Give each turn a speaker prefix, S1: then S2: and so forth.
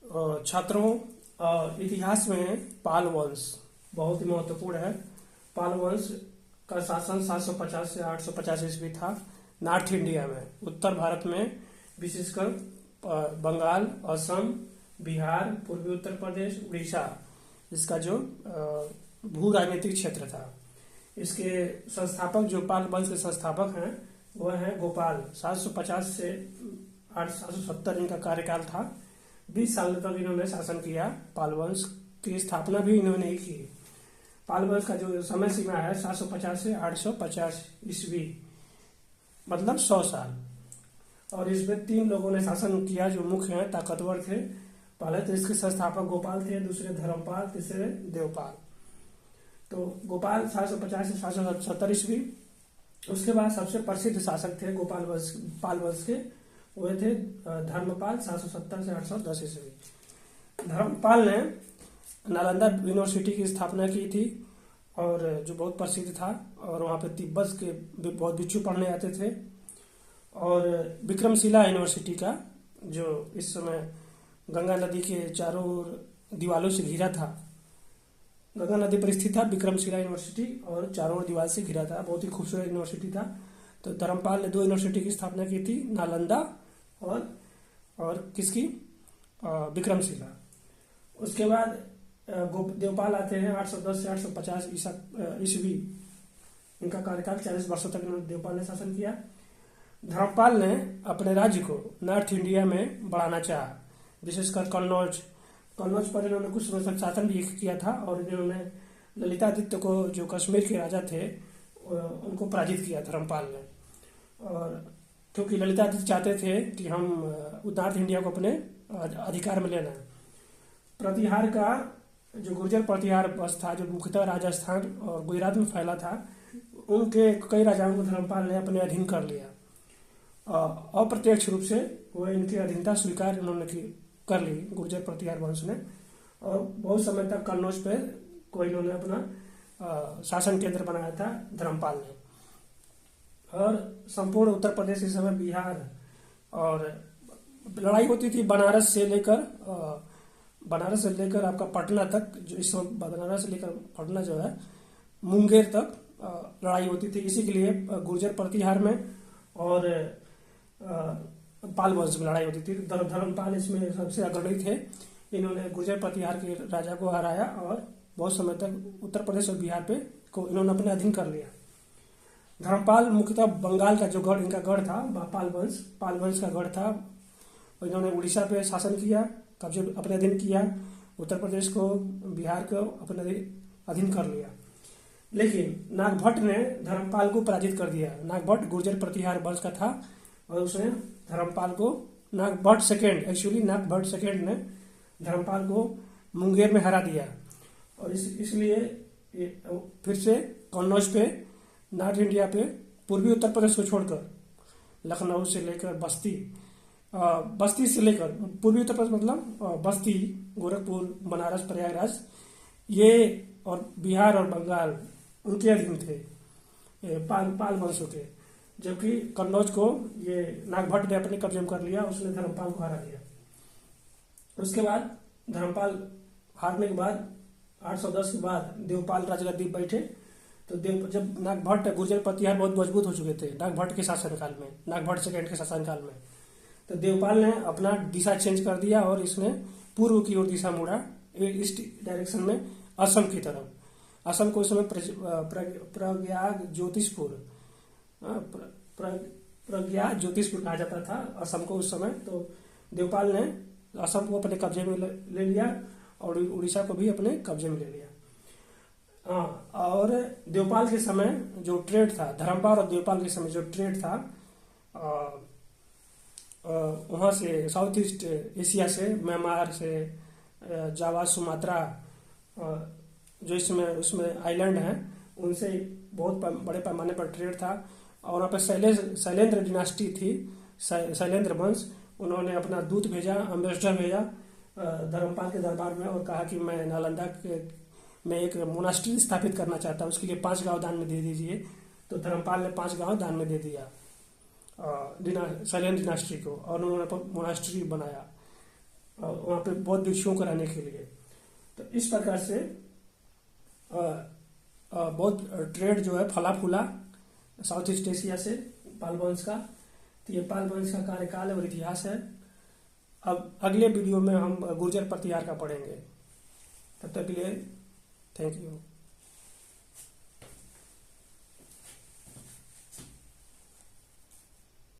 S1: छात्रों, इतिहास में पाल वंश बहुत ही महत्वपूर्ण है। पाल वंश का शासन 750 से 850 ईस्वी था नॉर्थ इंडिया में, उत्तर भारत में, विशेषकर बंगाल, असम, बिहार, पूर्वी उत्तर प्रदेश, उड़ीसा, इसका जो भू राजनीतिक क्षेत्र था। इसके संस्थापक, जो पाल वंश के संस्थापक हैं, वह हैं गोपाल। 750 से 770 इनका कार्यकाल था। 20 साल तक इन्होंने शासन किया। पाल वंश की स्थापना भी इन्होंने ही की। पाल वंश का जो समय सीमा है 750 से 850 ईस्वी, मतलब 100 साल। और इसमें 3 लोगों ने शासन किया जो मुख्य हैं, ताकतवर थे। पहले तो इसके संस्थापक गोपाल थे, दूसरे धर्मपाल, तीसरे देवपाल। तो गोपाल 750 से 770 ईस्वी। उसके बाद सबसे प्रसिद्ध शासक थे पाल वंश के, वो थे धर्मपाल, 770 से 810 ईस्वी। धर्मपाल ने नालंदा यूनिवर्सिटी की स्थापना की थी, और जो बहुत प्रसिद्ध था, और वहाँ पे तिब्बत के बहुत भिक्षु पढ़ने आते थे। और विक्रमशिला यूनिवर्सिटी का, जो इस समय गंगा नदी के चारों ओर दीवालों से घिरा था, गंगा नदी पर स्थित था विक्रमशिला यूनिवर्सिटी, और चारों ओर दीवार से घिरा था। बहुत ही खूबसूरत यूनिवर्सिटी था। तो धर्मपाल ने 2 यूनिवर्सिटी की स्थापना की थी, नालंदा और किसकी, विक्रमशिला। उसके बाद देवपाल आते हैं 810 से 850 ईस्वी। इनका कार्यकाल 40 वर्षों तक देवपाल ने शासन किया। धर्मपाल ने अपने राज्य को नॉर्थ इंडिया में बढ़ाना चाहा, विशेषकर कन्नौज पर इन्होंने कुछ समय तक शासन भी किया था। और इन्होंने ललितादित्य को, जो कश्मीर के राजा थे, उनको पराजित किया धर्मपाल ने। और क्योंकि ललितादित्य चाहते थे कि हम नॉर्थ इंडिया को अपने अधिकार में लेना है। प्रतिहार का जो गुर्जर प्रतिहार वंश था, जो मुख्यतः राजस्थान और गुजरात में फैला था, उनके कई राजाओं को धर्मपाल ने अपने अधीन कर लिया। अप्रत्यक्ष रूप से वो इनकी अधीनता स्वीकार इन्होंने कर ली गुर्जर प्रतिहार वंश ने। और बहुत समय तक कन्नौज पे को इन्होंने अपना शासन केंद्र बनाया था धर्मपाल ने। और संपूर्ण उत्तर प्रदेश, इस समय बिहार, और लड़ाई होती थी बनारस से लेकर आपका पटना तक। जो इस समय बनारस से लेकर पटना जो है, मुंगेर तक लड़ाई होती थी। इसी के लिए गुर्जर प्रतिहार में और पाल वंश में लड़ाई होती थी। धर्मपाल इसमें सबसे अग्रणी थे। इन्होंने गुर्जर प्रतिहार के राजा को हराया, और बहुत समय तक उत्तर प्रदेश और बिहार पे को इन्होंने अपने अधीन कर लिया। धर्मपाल मुख्यतः बंगाल का जो गढ़, इनका गढ़ था, पाल वंश का गढ़ था। और इन्होंने उड़ीसा पे शासन किया, कब्जे अपने अधीन किया। उत्तर प्रदेश को, बिहार को अपने अधीन कर लिया। लेकिन नागभट्ट ने धर्मपाल को पराजित कर दिया। नागभट्ट गुर्जर प्रतिहार वंश का था, और उसने धर्मपाल को, नागभट्ट सेकेंड ने धर्मपाल को मुंगेर में हरा दिया। और इसलिए फिर से कन्नौज पे, नॉर्थ इंडिया पे, पूर्वी उत्तर प्रदेश को छोड़कर, लखनऊ से लेकर बस्ती से लेकर पूर्वी उत्तर प्रदेश, मतलब बस्ती, गोरखपुर, बनारस, प्रयागराज, ये, और बिहार और बंगाल उनके अधीन थे पाल वंशों के। जबकि कन्नौज को ये नागभट्ट ने अपने कब्जे में कर लिया, उसने धर्मपाल को हरा दिया। उसके बाद धर्मपाल हारने के बाद 810 के बाद देवपाल राजगद्दी बैठे। तो जब नागभट्ट, गुर्जर प्रतिहार बहुत मजबूत हो चुके थे नागभट्ट के शासनकाल में, नागभट्ट सेकेंड के शासनकाल में, तो देवपाल ने अपना दिशा चेंज कर दिया, और इसने पूर्व की ओर दिशा मोड़ा, ईस्ट डायरेक्शन में, असम की तरफ। असम को उस समय प्रज्ञा ज्योतिषपुर कहा जाता था असम को उस समय। तो देवपाल ने असम को अपने कब्जे में ले लिया, और उड़ीसा को भी अपने कब्जे में ले लिया। और देवपाल के समय जो ट्रेड था, धर्मपाल और देवपाल के समय जो ट्रेड था, वहाँ से साउथ ईस्ट एशिया से, म्यांमार से, जावा, सुमात्रा, जो उसमें आइलैंड हैं, उनसे बहुत बड़े पैमाने पर ट्रेड था। और वहाँ पर शैलेंद्र डिनास्टी थी, शैलेंद्र वंश। उन्होंने अपना दूत भेजा, एम्बेसडर भेजा धर्मपाल के दरबार में, और कहा कि मैं नालंदा में एक मोनास्ट्री स्थापित करना चाहता हूँ, उसके लिए 5 गांव दान में दे दीजिए। तो धर्मपाल ने 5 गांव दान में दे दिया शैलेंद्र डिनास्टी को, और उन्होंने मोनास्ट्री बनाया। वहाँ पे बौद्ध भिक्षुओं को रहने के लिए। तो इस प्रकार से बहुत ट्रेड जो है फला फूला साउथ ईस्ट एशिया से पाल वंश का। तो ये पाल वंश का कार्यकाल और इतिहास है। अब अगले वीडियो में हम गुर्जर प्रतिहार का पढ़ेंगे। तब तक के लिए थैंक यू।